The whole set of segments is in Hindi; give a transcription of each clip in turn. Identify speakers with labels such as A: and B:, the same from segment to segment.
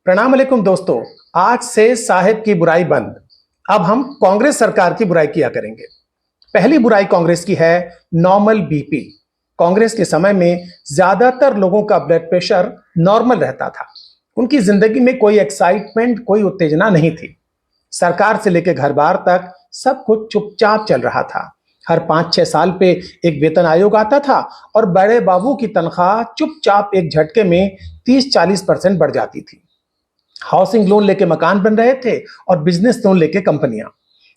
A: प्रणाम अलैकुम दोस्तों। आज से साहिब की बुराई बंद। अब हम कांग्रेस सरकार की बुराई किया करेंगे। पहली बुराई कांग्रेस की है नॉर्मल बीपी। कांग्रेस के समय में ज्यादातर लोगों का ब्लड प्रेशर नॉर्मल रहता था। उनकी जिंदगी में कोई एक्साइटमेंट, कोई उत्तेजना नहीं थी। सरकार से लेकर घर बार तक सब कुछ चुपचाप चल रहा था। हर 5-6 साल पे एक वेतन आयोग आता था और बड़े बाबू की तनख्वाह चुपचाप एक झटके में 30-40% बढ़ जाती थी। हाउसिंग लोन लेके मकान बन रहे थे और बिजनेस लोन लेके कंपनियां।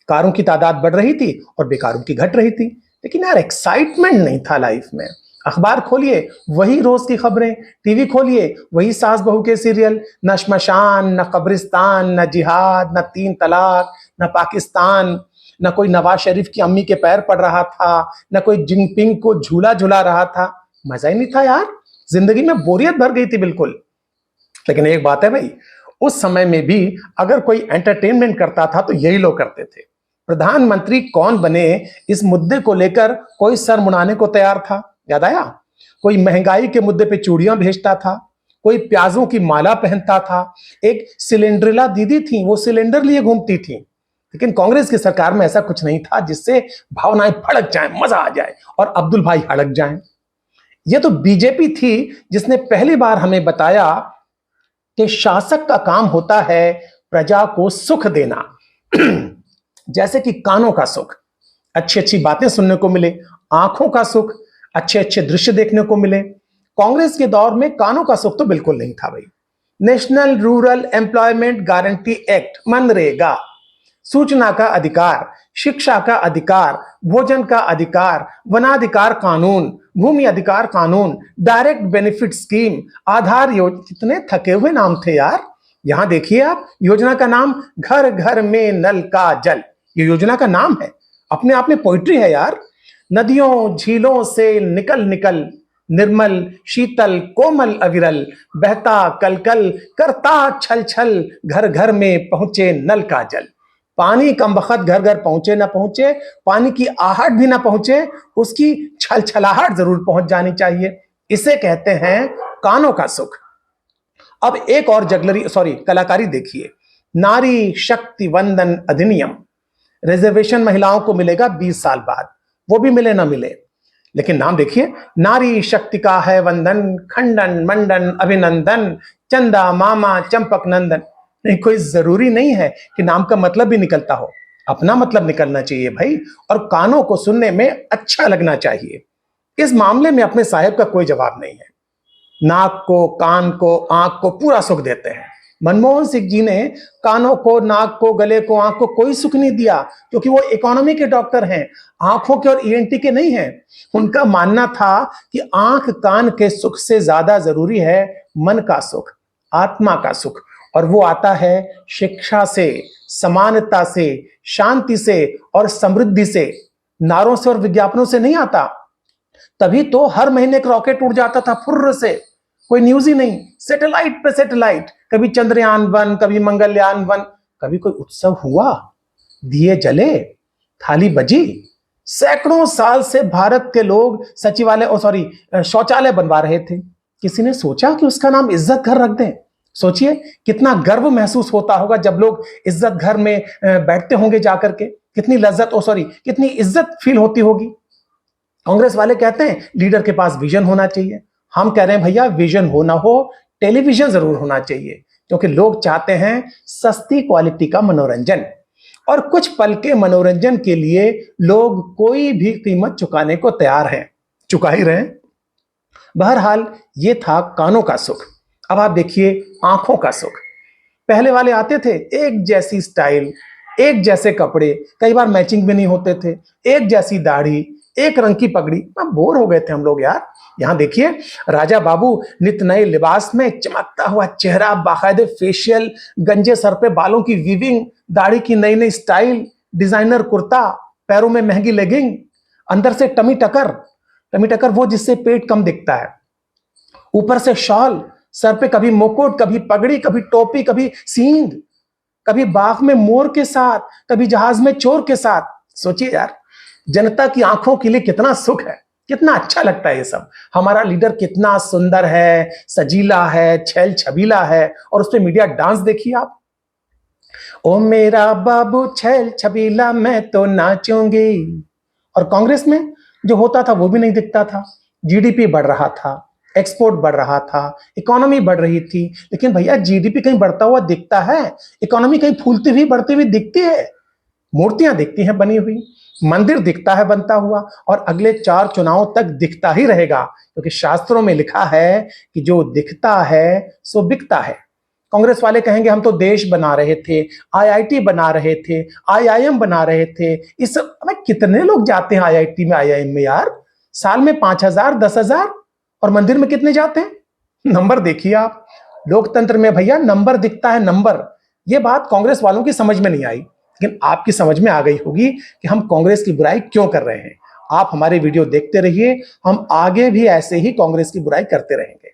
A: कारों की तादाद बढ़ रही थी और बेकारों की घट रही थी। लेकिन यार एक्साइटमेंट नहीं था लाइफ में। अखबार खोलिए वही रोज की खबरें, टीवी खोलिए वही सास बहू के सीरियल। न श्मशान, न कब्रिस्तान, न जिहाद, न 3 तलाक, न पाकिस्तान, न कोई नवाज शरीफ की अम्मी के पैर पड़ रहा था, न कोई जिनपिंग को झूला झूला रहा था। मजा ही नहीं था यार। जिंदगी में बोरियत भर गई थी बिल्कुल। लेकिन एक बात है भाई, उस समय में भी अगर कोई एंटरटेनमेंट करता था तो यही लोग करते थे। प्रधानमंत्री कौन बने, इस मुद्दे को लेकर कोई सर मुड़ाने को तैयार था। याद आया? कोई महंगाई के मुद्दे पे चूड़ियां भेजता था, कोई प्याजों की माला पहनता था। एक सिलेंड्रिला दीदी थी, वो सिलेंडर लिए घूमती थी। लेकिन कांग्रेस की सरकार में ऐसा कुछ नहीं था जिससे भावनाएं भड़क जाएं, मजा आ जाए और अब्दुल भाई हड़क जाएं। ये तो बीजेपी थी जिसने पहली बार हमें बताया कि शासक का काम होता है प्रजा को सुख देना। जैसे कि कानों का सुख, अच्छी अच्छी बातें सुनने को मिले, आंखों का सुख, अच्छे अच्छे दृश्य देखने को मिले। कांग्रेस के दौर में कानों का सुख तो बिल्कुल नहीं था भाई। National rural employment guarantee act, MNREGA, सूचना का अधिकार, शिक्षा का अधिकार, भोजन का अधिकार, वनाधिकार कानून, भूमि अधिकार कानून, डायरेक्ट बेनिफिट स्कीम, आधार योजना। कितने थके हुए नाम थे यार। यहां देखिए आप, योजना का नाम घर घर में नल का जल। ये योजना का नाम है, अपने आप में पोइट्री है यार। नदियों झीलों से निकल निकल, निर्मल शीतल कोमल अविरल, बहता कलकल करता छल छल, घर घर में पहुंचे नल का जल। पानी कम वक्त घर घर पहुंचे ना पहुंचे, पानी की आहट भी ना पहुंचे, उसकी छलछलाहट जरूर पहुंच जानी चाहिए। इसे कहते हैं कानों का सुख। अब एक और कलाकारी देखिए। नारी शक्ति वंदन अधिनियम, रिजर्वेशन महिलाओं को मिलेगा 20 साल बाद, वो भी मिले ना मिले। लेकिन नाम देखिए, नारी शक्ति का है वंदन, खंडन मंडन अभिनंदन, चंदा मामा चंपक नंदन। नहीं, कोई जरूरी नहीं है कि नाम का मतलब भी निकलता हो। अपना मतलब निकलना चाहिए भाई, और कानों को सुनने में अच्छा लगना चाहिए। इस मामले में अपने साहेब का कोई जवाब नहीं है। नाक को, कान को, आंख को पूरा सुख देते हैं। मनमोहन सिंह जी ने कानों को, नाक को, गले को, आंख को कोई सुख नहीं दिया, क्योंकि वो इकोनॉमी के डॉक्टर हैं, आंखों के और ईएनटी के नहीं हैं। उनका मानना था कि आंख कान के सुख से ज्यादा जरूरी है मन का सुख, आत्मा का सुख। और वो आता है शिक्षा से, समानता से, शांति से और समृद्धि से, नारों से और विज्ञापनों से नहीं आता। तभी तो हर महीने एक रॉकेट उड़ जाता था फुर्र से, कोई न्यूज ही नहीं। सैटेलाइट पे सैटेलाइट, कभी चंद्रयान 1, कभी मंगलयान 1। कभी कोई उत्सव हुआ, दिए जले, थाली बजी। सैकड़ों साल से भारत के लोग शौचालय बनवा रहे थे। किसी ने सोचा कि उसका नाम इज्जत घर रख दें? सोचिए कितना गर्व महसूस होता होगा जब लोग इज्जत घर में बैठते होंगे जाकर के। कितनी कितनी इज्जत फील होती होगी। कांग्रेस वाले कहते हैं लीडर के पास विजन होना चाहिए। हम कह रहे हैं भैया, विजन हो ना हो, टेलीविजन जरूर होना चाहिए, क्योंकि लोग चाहते हैं सस्ती क्वालिटी का मनोरंजन। और कुछ पल के मनोरंजन के लिए लोग कोई भी कीमत चुकाने को तैयार हैं, चुका ही रहे। बहरहाल ये था कानों का सुख। अब आप देखिए आंखों का सुख। पहले वाले आते थे, एक जैसी स्टाइल, एक जैसे कपड़े, कई बार मैचिंग भी नहीं होते थे, एक जैसी दाढ़ी, एक रंग की पगड़ी। बोर हो गए थे हम लोग यार। यहां देखिए, राजा बाबू नित नए लिबास में, चमकता हुआ चेहरा, बाकायदे फेशियल, गंजे सर पे बालों की वीविंग, दाढ़ी की नई नई स्टाइल, डिजाइनर कुर्ता, पैरों में महंगी लेगिंग, अंदर से टमी टकर वो जिससे पेट कम दिखता है, ऊपर से शॉल, सर पे कभी मुकुट, कभी पगड़ी, कभी टोपी, कभी सींग, कभी बाग में मोर के साथ, कभी जहाज में चोर के साथ। सोचिए यार, जनता की आंखों के लिए कितना सुख है। कितना अच्छा लगता है ये सब। हमारा लीडर कितना सुंदर है, सजीला है, छैल छबीला है, और उस पे मीडिया डांस देखिए आप। ओ मेरा बाबू छैल छबीला मैं तो नाचूंगी। और कांग्रेस में जो होता था वो भी नहीं दिखता था। जीडीपी बढ़ रहा था, एक्सपोर्ट बढ़ रहा था, इकोनॉमी बढ़ रही थी, लेकिन भैया जीडीपी कहीं बढ़ता हुआ दिखता है? इकोनॉमी कहीं फूलती हुई बढ़ती हुई दिखती है? मूर्तियां दिखती हैं बनी हुई, मंदिर दिखता है बनता हुआ, और अगले 4 चुनाव तक दिखता ही रहेगा, क्योंकि शास्त्रों में लिखा है कि जो दिखता है सो बिकता है। कांग्रेस वाले कहेंगे हम तो देश बना रहे थे, आईआईटी बना रहे थे, आईआईएम बना रहे थे। इस में कितने लोग जाते हैं आईआईटी में, आईआईएम में यार? साल में 5,000 10,000, और मंदिर में कितने जाते हैं? नंबर देखिए आप। लोकतंत्र में भैया नंबर दिखता है, नंबर। ये बात कांग्रेस वालों की समझ में नहीं आई, लेकिन आपकी समझ में आ गई होगी कि हम कांग्रेस की बुराई क्यों कर रहे हैं। आप हमारे वीडियो देखते रहिए, हम आगे भी ऐसे ही कांग्रेस की बुराई करते रहेंगे।